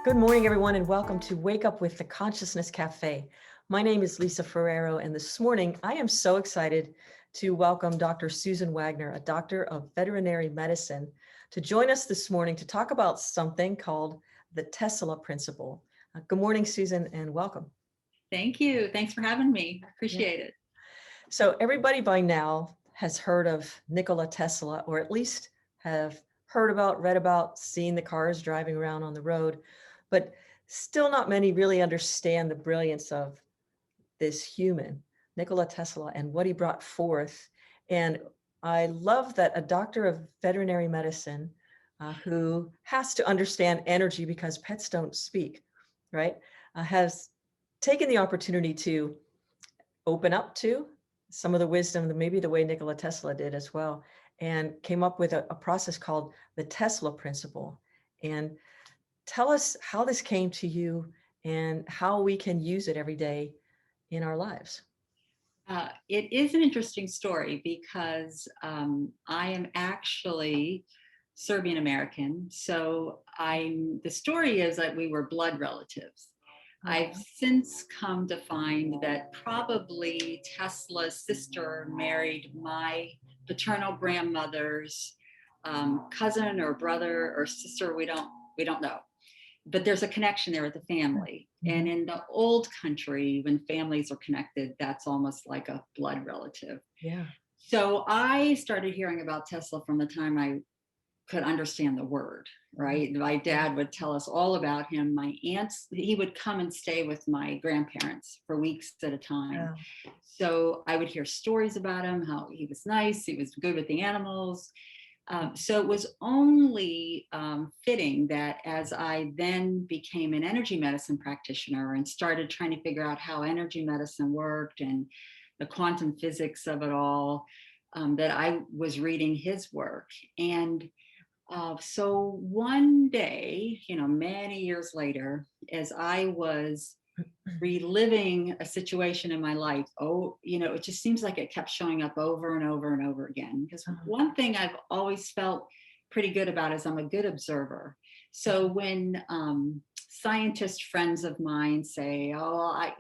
Good morning, everyone, and welcome to Wake Up with the Consciousness Café. My name is Lisa Ferraro, and this morning I am so excited to welcome Dr. Susan Wagner, a doctor of veterinary medicine, to join us this morning to talk about something called the Tesla principle. Good morning, Susan, and welcome. Thank you. Thanks for having me. I appreciate it. So everybody by now has heard of Nikola Tesla, or at least have heard about, read about, seen the cars driving around on the road, but still not many really understand the brilliance of this human, Nikola Tesla, and what he brought forth. And I love that a doctor of veterinary medicine who has to understand energy because pets don't speak, right, has taken the opportunity to open up to some of the wisdom, maybe the way Nikola Tesla did as well, and came up with a process called the Tesla principle. And tell us how this came to you and how we can use it every day in our lives. It is an interesting story because I am actually Serbian American. So the story is that we were blood relatives. I've since come to find that probably Tesla's sister married my paternal grandmother's cousin or brother or sister. We don't know. But there's a connection there with the family. And in the old country, when families are connected, that's almost like a blood relative. Yeah. So I started hearing about Tesla from the time I could understand the word, right? My dad would tell us all about him. My aunts, he would come and stay with my grandparents for weeks at a time. Yeah. So I would hear stories about him, how he was nice, he was good with the animals. So it was only fitting that as I then became an energy medicine practitioner and started trying to figure out how energy medicine worked and the quantum physics of it all, that I was reading his work. And so one day, many years later, as I was reliving a situation in my life, it just seems like it kept showing up over and over and over again. Because one thing I've always felt pretty good about is I'm a good observer. So when scientist friends of mine say, I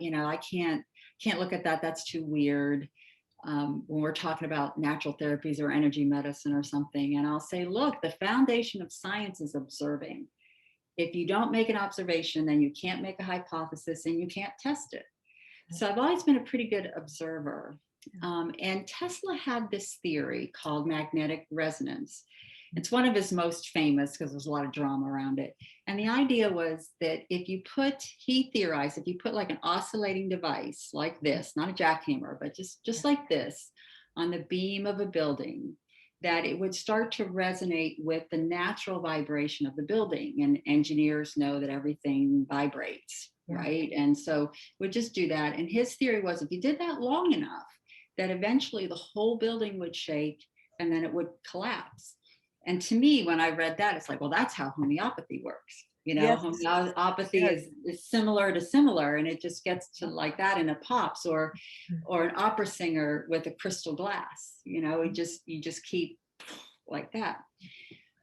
can't look at that, that's too weird. When we're talking about natural therapies or energy medicine or something, and I'll say, look, the foundation of science is observing. If you don't make an observation, then you can't make a hypothesis and you can't test it. So I've always been a pretty good observer. And Tesla had this theory called magnetic resonance. It's one of his most famous because there's a lot of drama around it. And the idea was that he theorized, if you put like an oscillating device like this, not a jackhammer, but just like this on the beam of a building, that it would start to resonate with the natural vibration of the building. And engineers know that everything vibrates, right? And so we'd just do that. And his theory was if you did that long enough, that eventually the whole building would shake and then it would collapse. And to me, when I read that, it's like, well, that's how homeopathy works. Yes. Homeopathy is similar to similar, and it just gets to like that, and it pops, or an opera singer with a crystal glass. You just keep like that.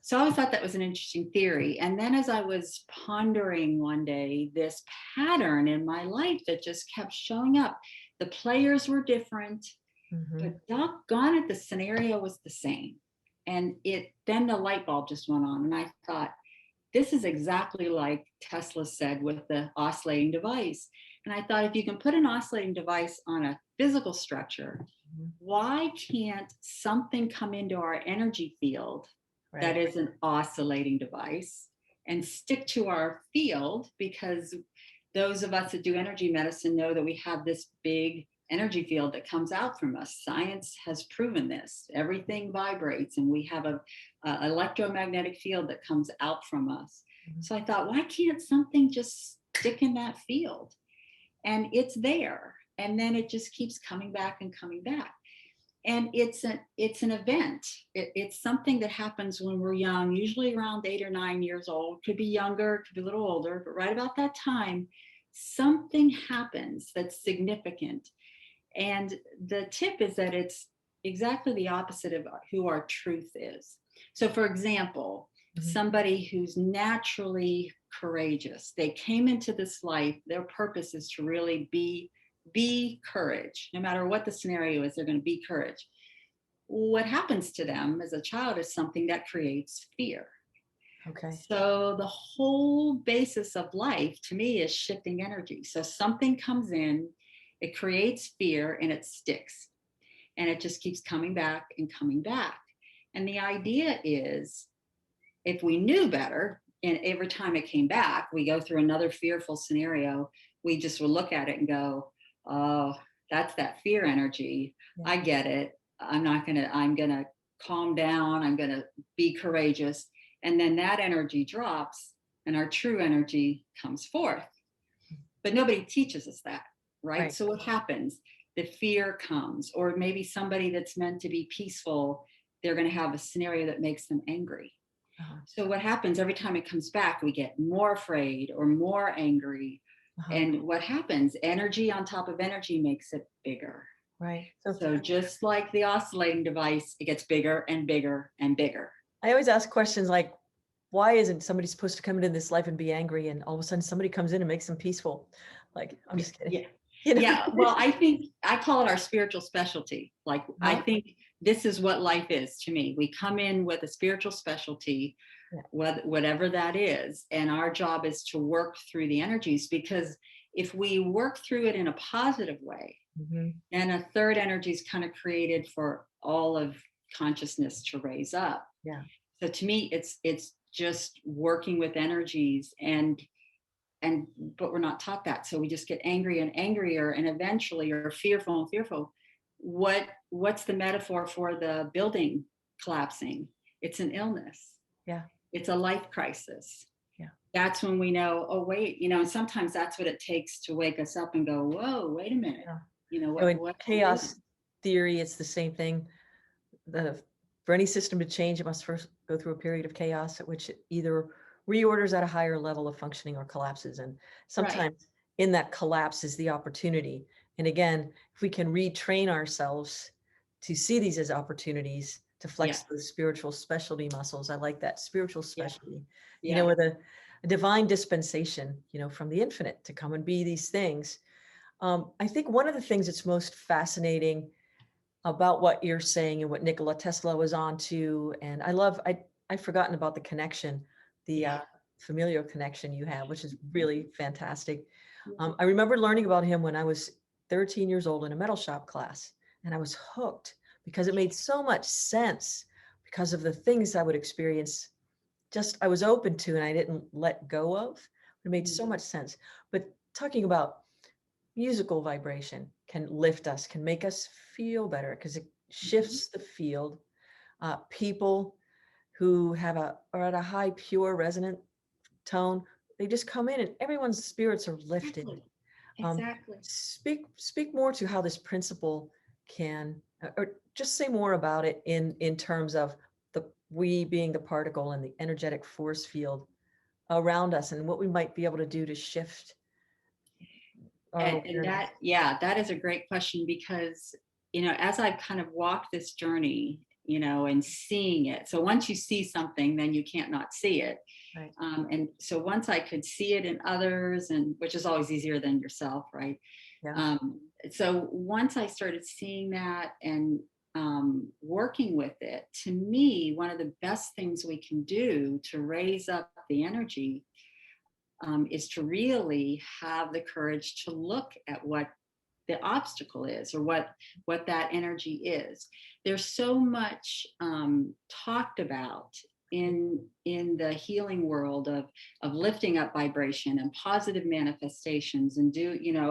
So I always thought that was an interesting theory. And then as I was pondering one day this pattern in my life that just kept showing up, the players were different, but doggone it, the scenario was the same. And then the light bulb just went on, and I thought, this is exactly like Tesla said with the oscillating device. And I thought, if you can put an oscillating device on a physical structure, why can't something come into our energy field that is an oscillating device and stick to our field? Because those of us that do energy medicine know that we have this big energy field that comes out from us. Science has proven this. Everything vibrates, and we have a electromagnetic field that comes out from us. So I thought, why can't something just stick in that field? And it's there, and then it just keeps coming back and coming back. And it's an event. It's something that happens when we're young, usually around 8 or 9 years old. Could be younger, could be a little older, but right about that time, something happens that's significant. And the tip is that it's exactly the opposite of who our truth is. So for example, somebody who's naturally courageous. They came into this life, their purpose is to really be courage. No matter what the scenario is, they're going to be courage. What happens to them as a child is something that creates fear. Okay. So the whole basis of life to me is shifting energy. So something comes in, it creates fear and it sticks. And it just keeps coming back and coming back. And the idea is, if we knew better, and every time it came back, we go through another fearful scenario, we just would look at it and go, oh, that's that fear energy. Yeah. I get it. I'm gonna calm down. I'm gonna be courageous. And then that energy drops and our true energy comes forth. But nobody teaches us that, right? So what happens? The fear comes, or maybe somebody that's meant to be peaceful, they're going to have a scenario that makes them angry. So what happens every time it comes back, we get more afraid or more angry. And what happens? Energy on top of energy makes it bigger. Right. So just like the oscillating device, it gets bigger and bigger and bigger. I always ask questions like, why isn't somebody supposed to come into this life and be angry, and all of a sudden somebody comes in and makes them peaceful? Like, I'm just kidding. Yeah. You know? Yeah. Well, I think I call it our spiritual specialty. Like, I think this is what life is to me. We come in with a spiritual specialty, whatever that is. And our job is to work through the energies, because if we work through it in a positive way, then a third energy is kind of created for all of consciousness to raise up. Yeah. So to me, it's just working with energies, but we're not taught that. So we just get angry and angrier, and eventually are fearful and fearful. What's the metaphor for the building collapsing? It's an illness. Yeah. It's a life crisis. Yeah. That's when we know, oh, wait, and sometimes that's what it takes to wake us up and go, whoa, wait a minute. Yeah. What chaos theory, it's the same thing. For any system to change, it must first go through a period of chaos at which it either reorders at a higher level of functioning or collapses. And sometimes in that collapse is the opportunity. And again, if we can retrain ourselves to see these as opportunities to flex those spiritual specialty muscles. I like that, spiritual specialty, with a divine dispensation, from the infinite to come and be these things. I think one of the things that's most fascinating about what you're saying and what Nikola Tesla was on to, and I've forgotten about the connection, the familial connection you have, which is really fantastic. I remember learning about him when I was 13 years old in a metal shop class, and I was hooked because it made so much sense because of the things I would experience. I was open to, and I didn't let go of. It made so much sense. But talking about musical vibration can lift us, can make us feel better because it shifts the field. People who are at a high, pure, resonant tone, they just come in and everyone's spirits are lifted. Exactly. Speak more to how this principle can, or just say more about it in terms of we being the particle and the energetic force field around us, and what we might be able to do to shift. And that is a great question, because, as I've kind of walked this journey, and seeing it. So once you see something, then you can't not see it. Right. And so once I could see it in others, and which is always easier than yourself, right? Yeah. So once I started seeing that and working with it, to me, one of the best things we can do to raise up the energy is to really have the courage to look at what the obstacle is, or what that energy is. There's so much talked about in the healing world of lifting up vibration and positive manifestations and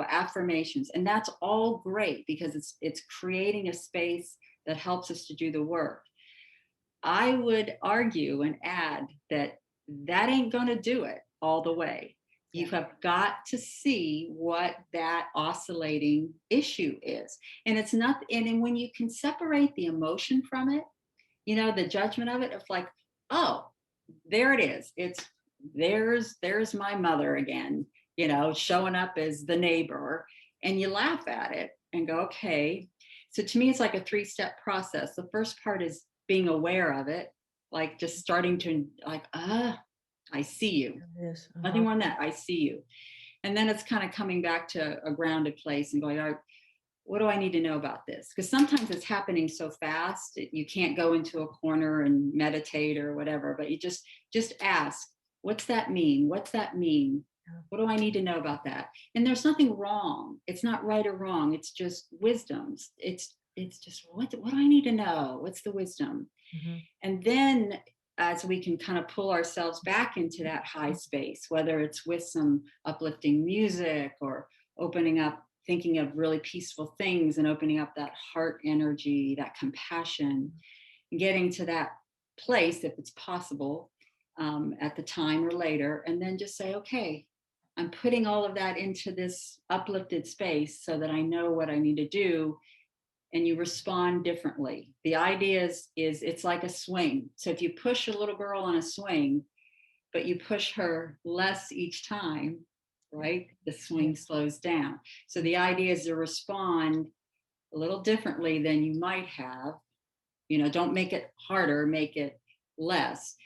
affirmations, and that's all great because it's creating a space that helps us to do the work. I would argue and add that ain't going to do it all the way. You have got to see what that oscillating issue is. And it's not, and when you can separate the emotion from it, the judgment of it, it's like, oh, there it is. There's my mother again, showing up as the neighbor, and you laugh at it and go, okay. So to me, it's like a 3-step process. The first part is being aware of it. like just starting to like, I see you. There it is. Nothing more than that. I see you. And then it's kind of coming back to a grounded place and going, all right, what do I need to know about this? Because sometimes it's happening so fast, you can't go into a corner and meditate or whatever, but you just ask, what's that mean? What's that mean? Yeah. What do I need to know about that? And there's nothing wrong. It's not right or wrong. It's just wisdoms. It's just what do I need to know? What's the wisdom? Mhm. And then as we can kind of pull ourselves back into that high space, whether it's with some uplifting music or opening up, thinking of really peaceful things and opening up that heart energy, that compassion, and getting to that place, if it's possible, at the time or later, and then just say, okay, I'm putting all of that into this uplifted space so that I know what I need to do, and you respond differently. The idea is it's like a swing. So if you push a little girl on a swing, but you push her less each time, right? The swing slows down. So the idea is to respond a little differently than you might have. Don't make it harder, make it less.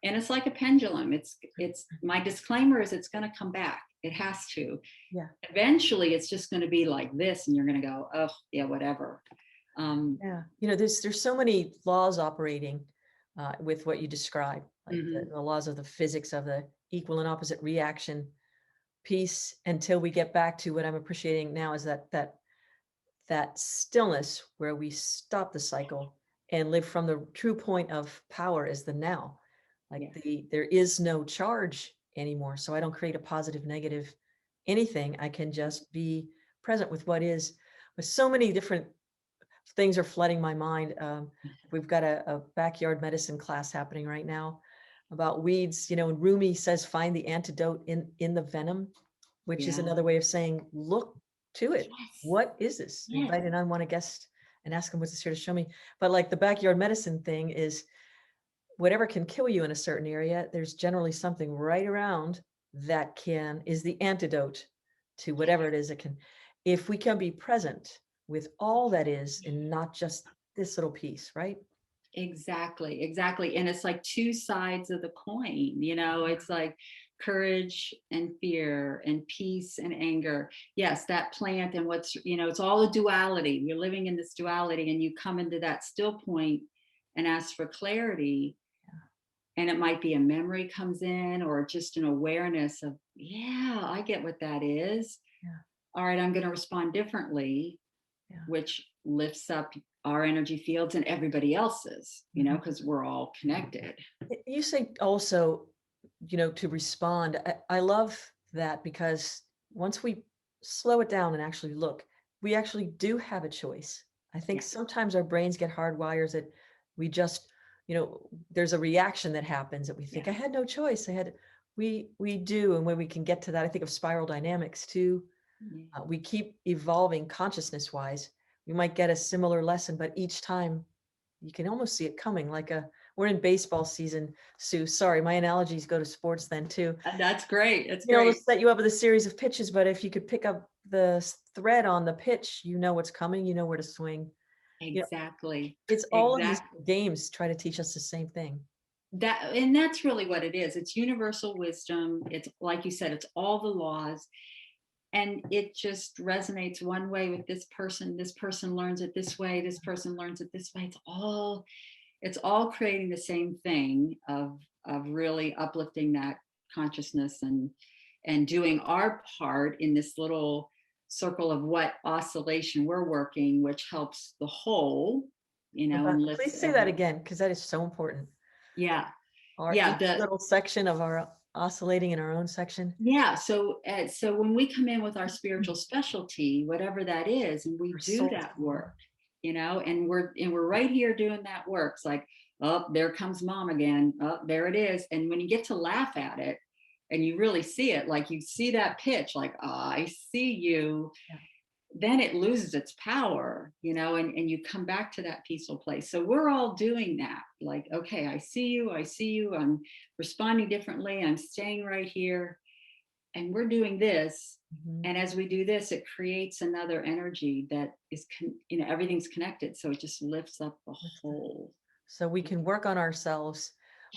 And it's like a pendulum. It's my disclaimer is it's going to come back. It has to. Yeah. Eventually it's just going to be like this, and you're going to go, oh yeah, whatever. Yeah. There's so many laws operating with what you describe, like the laws of the physics of the equal and opposite reaction piece, until we get back to what I'm appreciating now is that stillness where we stop the cycle and live from the true point of power is the now. Like there is no charge anymore. So I don't create a positive, negative, anything. I can just be present with what is. With so many different things are flooding my mind. We've got a backyard medicine class happening right now about weeds, and Rumi says, find the antidote in the venom, which is another way of saying, look to it. Yes. What is this? Yes. Invite on one guest and ask him what's this here to show me. But like the backyard medicine thing is, whatever can kill you in a certain area, there's generally something right around that is the antidote to whatever it is that can, if we can be present with all that is and not just this little piece, right? Exactly. And it's like two sides of the coin, it's like courage and fear and peace and anger. Yes, that plant and it's all a duality. You're living in this duality, and you come into that still point and ask for clarity. And it might be a memory comes in, or just an awareness of, yeah, I get what that is. Yeah. All right, I'm going to respond differently, which lifts up our energy fields and everybody else's, because we're all connected. You say also, to respond. I love that, because once we slow it down and actually look, we actually do have a choice. I think sometimes our brains get hardwired that we just, there's a reaction that happens that we think, I had no choice. We do. And when we can get to that, I think of spiral dynamics too. We keep evolving consciousness wise. We might get a similar lesson, but each time you can almost see it coming. We're in baseball season, Sue. Sorry, my analogies go to sports then too. That's great. It's great. They'll set you up with a series of pitches, but if you could pick up the thread on the pitch, you know what's coming, you know where to swing. Exactly. It's all of these games try to teach us the same thing. And that's really what it is. It's universal wisdom. It's like you said, it's all the laws. And it just resonates one way with this person. This person learns it this way. This person learns it this way. It's all creating the same thing of really uplifting that consciousness and doing our part in this little circle of what oscillation we're working, which helps the whole, and lifts. Please say that again, because that is so important. Yeah. The little section of our oscillating in our own section. Yeah. So when we come in with our spiritual specialty, whatever that is, and we do that work, and we're right here doing that work. It's like, oh, there comes mom again. Oh, there it is. And when you get to laugh at it and you really see it, like you see that pitch, like, oh, I see you. Then it loses its power, and you come back to that peaceful place. So we're all doing that. Like, okay, I see you. I'm responding differently. I'm staying right here. And we're doing this. Mm-hmm. And as we do this, it creates another energy that is, everything's connected. So it just lifts up the whole. So we can work on ourselves,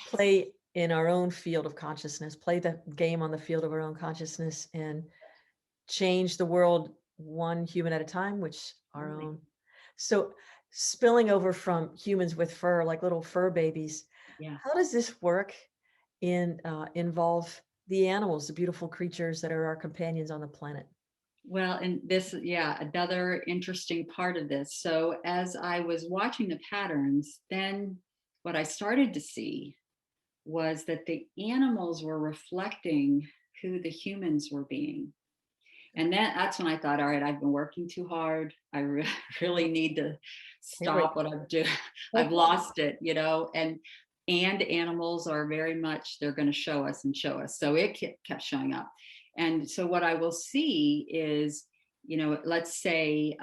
play in our own field of consciousness, play the game on the field of our own consciousness, and change the world one human at a time, which our Absolutely. own. So spilling over from humans with fur, like little fur babies, Yeah. how does this work involve the animals, the beautiful creatures that are our companions on the planet? Well, and this, yeah, another interesting part of this. So as I was watching the patterns, then what I started to see was that the animals were reflecting who the humans were being. And that's when I thought, all right, I've been working too hard. I really need to Here we stop what I'm doing. I've lost it, and animals are very much, they're going to show us and show us. So it kept showing up. And so what I will see is, let's say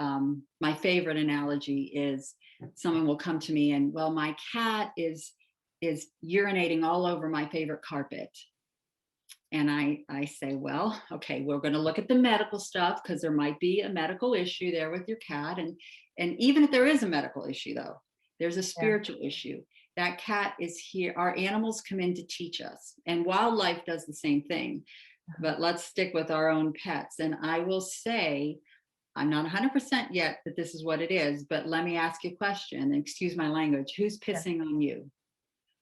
my favorite analogy is someone will come to me and, well, my cat is urinating all over my favorite carpet. And I say, well, okay, we're going to look at the medical stuff because there might be a medical issue there with your cat. And even if there is a medical issue, though, there's a Yeah. spiritual issue. That cat is here. Our animals come in to teach us, and wildlife does the same thing. But let's stick with our own pets. And I will say, I'm not 100% yet that this is what it is, but let me ask you a question. Excuse my language. Who's Yeah. pissing on you?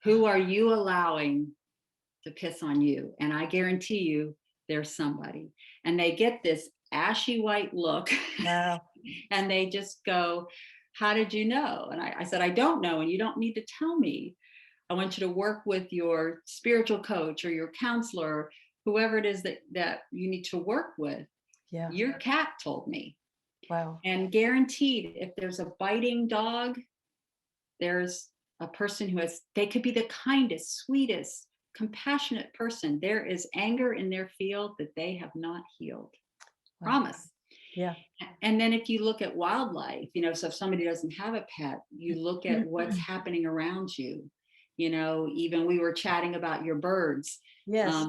Who are you allowing to piss on you? And I guarantee you there's somebody. And they get this ashy white look Wow. and they just go, how did you know? And I said, I don't know. And you don't need to tell me. I want you to work with your spiritual coach or your counselor, whoever it is that you need to work with. Yeah. Your cat told me. Wow. And guaranteed, if there's a biting dog, there's a person they could be the kindest, sweetest, compassionate person. There is anger in their field that they have not healed. Wow. Promise. Yeah. And then if you look at wildlife, so if somebody doesn't have a pet, you look at what's happening around you. Even we were chatting about your birds. Yes.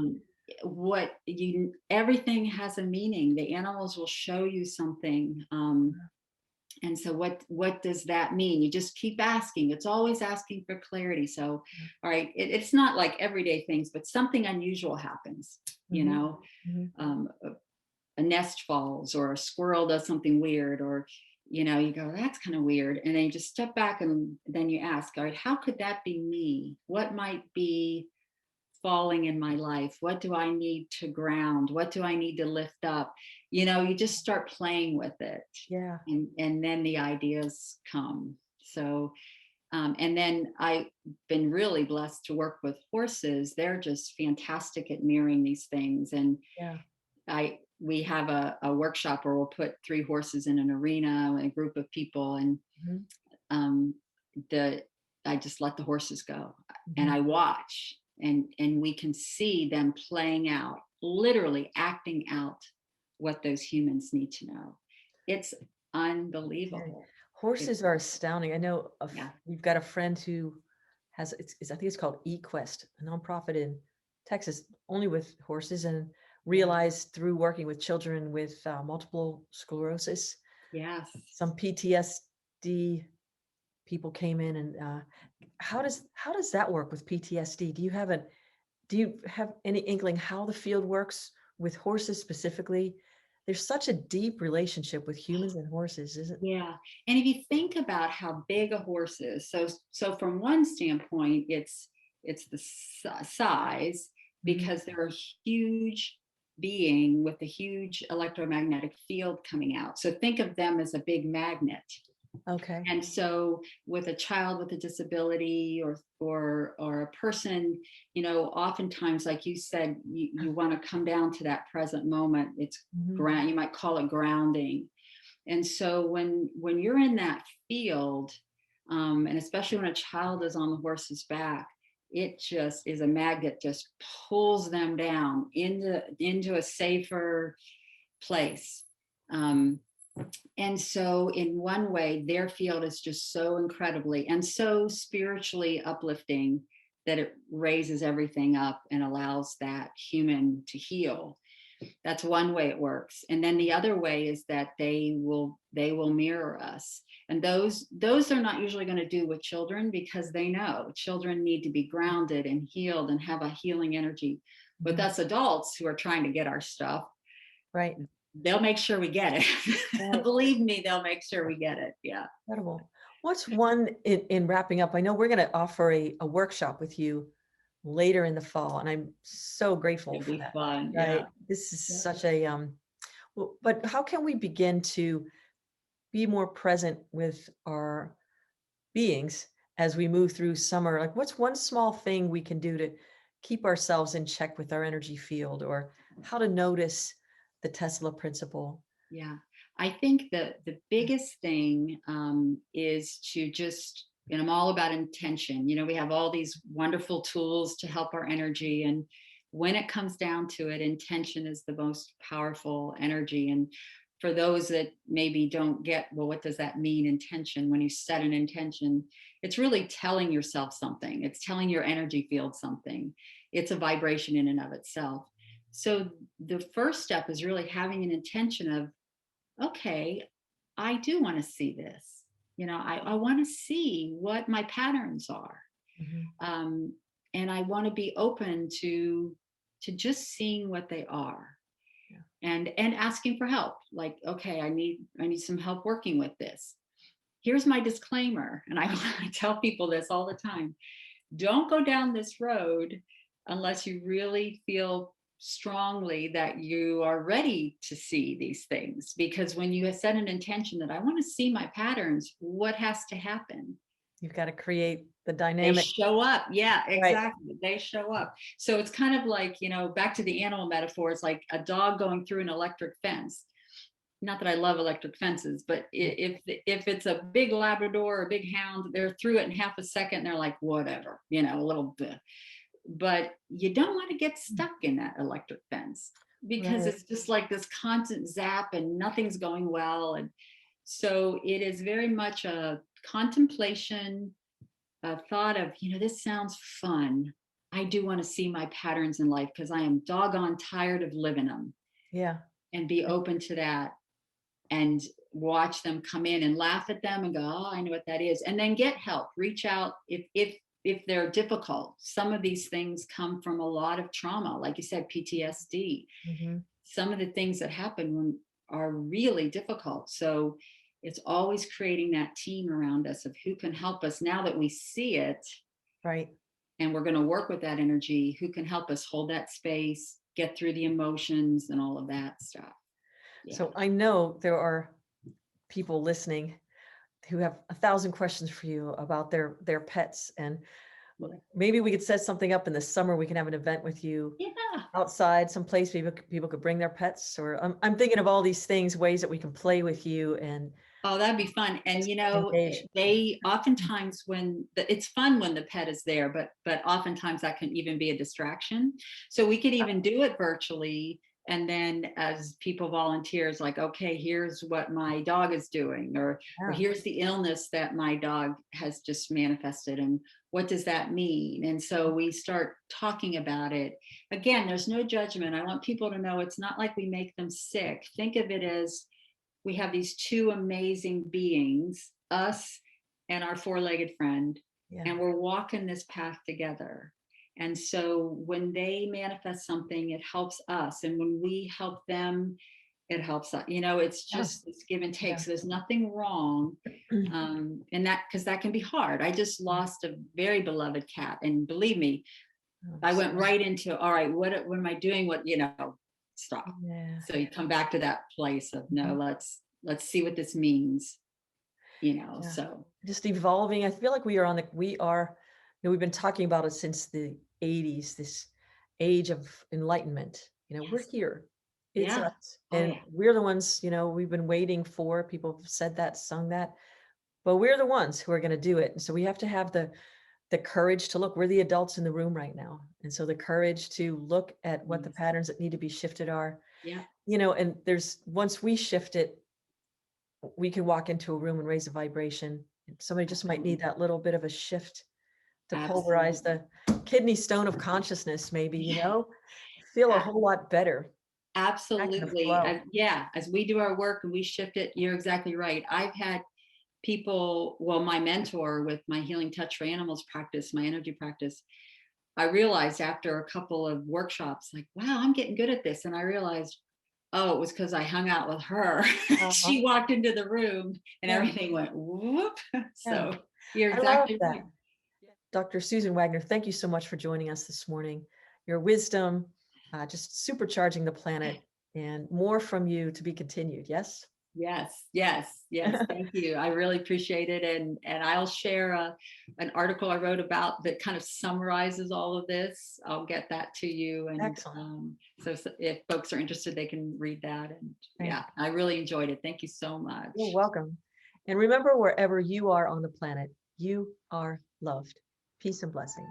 Everything has a meaning. The animals will show you something. And so what does that mean? You just keep asking. It's always asking for clarity. So, all right, it's not like everyday things, but something unusual happens, a nest falls or a squirrel does something weird, or, you go, that's kind of weird. And then you just step back and then you ask, all right, how could that be me? What might be falling in my life? What do I need to ground? What do I need to lift up? You just start playing with it. Yeah. And then the ideas come. So, and then I've been really blessed to work with horses. They're just fantastic at mirroring these things. And Yeah. we have a workshop where we'll put 3 horses in an arena and a group of people. And I just let the horses go and I watch. And we can see them playing out, literally acting out what those humans need to know. It's unbelievable. Horses are astounding. I know Yeah. we've got a friend who has, I think it's called eQuest, a nonprofit in Texas, only with horses, and realized through working with children with multiple sclerosis, Yes. some PTSD people came in. And how does that work with PTSD? Do you have any inkling how the field works with horses specifically? There's such a deep relationship with humans and horses, isn't it? Yeah. And if you think about how big a horse is, so from one standpoint, it's the size, because they're a huge being with a huge electromagnetic field coming out. So think of them as a big magnet. Okay. And so with a child with a disability or a person, oftentimes, like you said, you want to come down to that present moment. It's you might call it grounding. And so when you're in that field, and especially when a child is on the horse's back, it just is a magnet, just pulls them down into a safer place. And so in one way, their field is just so incredibly and so spiritually uplifting that it raises everything up and allows that human to heal. That's one way it works. And then the other way is that they will mirror us. And those are not usually going to do with children, because they know children need to be grounded and healed and have a healing energy. With Mhm. us adults who are trying to get our stuff, Right. they'll make sure we get it. Right. Believe me, they'll make sure we get it. Yeah. Incredible. What's one in wrapping up? I know we're going to offer a workshop with you later in the fall, and I'm so grateful It'll for be that. fun. Yeah. Right. This is Yeah. such a but how can we begin to be more present with our beings as we move through summer? Like, what's one small thing we can do to keep ourselves in check with our energy field, or how to notice the Tesla principle? Yeah, I think the biggest thing is to just, and I'm all about intention. We have all these wonderful tools to help our energy, and when it comes down to it, intention is the most powerful energy. And for those that maybe don't get, well, what does that mean, intention? When you set an intention, it's really telling yourself something. It's telling your energy field something. It's a vibration in and of itself. So the first step is really having an intention of, okay, I do want to see this. I want to see what my patterns are. Mhm. Um, and I want to be open to just seeing what they are, Yeah. and asking for help. Like, okay, I need some help working with this. Here's my disclaimer. And I tell people this all the time. Don't go down this road unless you really feel strongly that you are ready to see these things. Because when you set an intention that I want to see my patterns, what has to happen? You've got to create the They dynamic. show up. Yeah, Right. exactly. They show up. So it's kind of like, back to the animal metaphor, it's like a dog going through an electric fence. Not that I love electric fences, but if it's a big Labrador or a big hound, they're through it in half a second. And they're like, whatever, a little bit. But you don't want to get stuck in that electric fence, because Right. it's just like this constant zap and nothing's going well. And so it is very much a contemplation, a thought of, this sounds fun. I do want to see my patterns in life because I am doggone tired of living them, Yeah. and be open to that, and watch them come in and laugh at them and go, oh, I know what that is. And then get help, reach out if they're difficult. Some of these things come from a lot of trauma, like you said, PTSD. Mhm. Some of the things that happen are really difficult. So it's always creating that team around us of who can help us now that we see it, Right. and we're going to work with that energy, who can help us hold that space, get through the emotions and all of that stuff. Yeah. So I know there are people listening who have 1,000 questions for you about their pets, and Yeah. maybe we could set something up in the summer. We can have an event with you Yeah. outside someplace. People could bring their pets, or I'm thinking of all these things, ways that we can play with you and Oh, that'd be fun. And engage. they oftentimes, it's fun when the pet is there, but oftentimes that can even be a distraction. So we could even do it virtually. And then as people volunteers, like, okay, here's what my dog is doing, or Yeah. here's the illness that my dog has just manifested. And what does that mean? And so we start talking about it. Again, there's no judgment. I want people to know it's not like we make them sick. Think of it as, we have these two amazing beings, us and our four-legged friend, Yeah. and we're walking this path together. And so when they manifest something, it helps us. And when we help them, it helps us. It's Yeah. just this give and take. Yeah. So there's nothing wrong. And that, because that can be hard. I just lost a very beloved cat. And believe me, I went right into, all right, what am I doing? Stop. Yeah. So you come back to that place of, no, Mhm. let's see what this means, Yeah. so. Just evolving. I feel like we've been talking about it since the 80s, this age of enlightenment. We're Yes. here. It's Yeah. us. Oh And yeah. we're the ones, we've been waiting for. People have said that, sung that, but we're the ones who are going to do it. And so we have to have the courage to look. We're the adults in the room right now. And so the courage to look at what the Yes. patterns that need to be shifted are, Yeah. and once we shift it, we can walk into a room and raise a vibration. Somebody just might need Absolutely. that little bit of a shift to pulverize Absolutely. the kidney stone of consciousness, maybe, Yeah. feel a A- whole lot better. Absolutely. flow. Yeah, as we do our work and we shift it, you're exactly right. I've had people, well, my mentor with my healing touch for animals practice, my energy practice, I realized after a couple of workshops, like, wow, I'm getting good at this. And I realized, oh, it was because I hung out with her. Uh-huh. She walked into the room and Yeah, everything went whoop. yeah. So you're I love exactly that. right. Dr. Susan Wagner, thank you so much for joining us this morning. Your wisdom, just supercharging the planet, and more from you to be continued. Yes? Yes, yes, yes. Thank you. I really appreciate it. And I'll share an article I wrote about that kind of summarizes all of this. I'll get that to you. And Excellent. so if folks are interested, they can read that. And Thank yeah, you. I really enjoyed it. Thank you so You're much. welcome. And remember, wherever you are on the planet, you are loved. Peace and blessings.